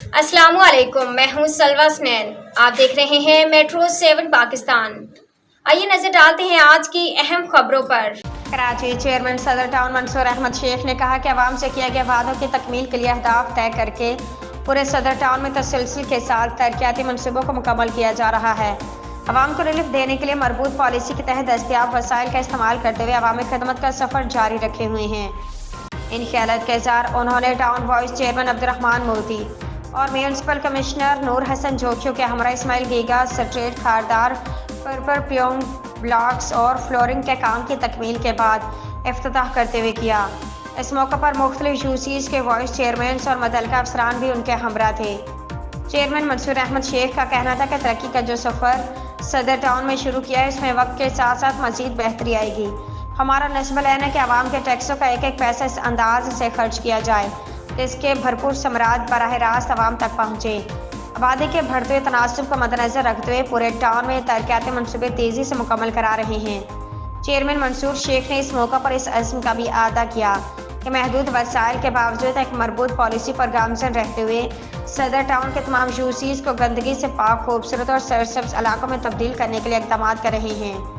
अस्सलाम वालेकुम, मैं हूं सलवा स्नैन। आप देख रहे हैं मेट्रो 7 पाकिस्तान। आइए नजर डालते हैं आज की अहम खबरों पर। कराची चेयरमैन सदर टाउन मंसूर अहमद शेख ने कहा कि अवाम से किए गए वादों की तकमील के लिए अहदाफ तय करके पूरे सदर टाउन में तसलसल के साथ तरक्याती मनसूबों को मुकम्मल किया जा रहा है। अवाम को रिलीफ देने के लिए मरबूत पॉलिसी के तहत दस्तियाब वसाइल का इस्तेमाल करते हुए अवामी खदमत का सफ़र जारी रखे हुए हैं। इन ख्यालात के इज़हार उन्होंने town vice chairman Abdurrahman Modi और म्यूनसिपल कमिश्नर नूर हसन जोखियों के हमरा इस्माइल गीगा स्ट्रीट खारदार पर प्योंग ब्लॉक्स और फ्लोरिंग के काम की तकमील के बाद इफ्तिताह करते हुए किया। इस मौके पर मुख्तलिफ यूसीज़ के वाइस चेयरमैन और मुतल्लिका अफसरान भी उनके हमरा थे। चेयरमैन मंसूर अहमद शेख का कहना था कि तरक्की का जो सफ़र सदर टाउन में शुरू किया है इसमें वक्त के साथ साथ मज़ीद बेहतरी आएगी। हमारा नस्ब लेना है कि आवाम के टैक्सों का एक एक पैसा इस अंदाज से खर्च किया जाए इसके भरपूर समरात बराह रास्त आवाम तक पहुँचे। आबादी के बढ़ते हुए तनासब को मद्देनजर रखते हुए पूरे टाउन में तरक्याती मनसूबे तेज़ी से मुकम्मल करा रहे हैं। चेयरमैन मंसूर शेख ने इस मौका पर इस अज़्म का भी अदा किया कि महदूद वसाइल के बावजूद एक मरबूत पॉलिसी पर गामजन रहते हुए सदर टाउन के तमाम यूसीज़ को गंदगी से पाक खूबसूरत और सरसब्ज इलाकों में तब्दील करने के लिए इक़दाम कर रहे हैं।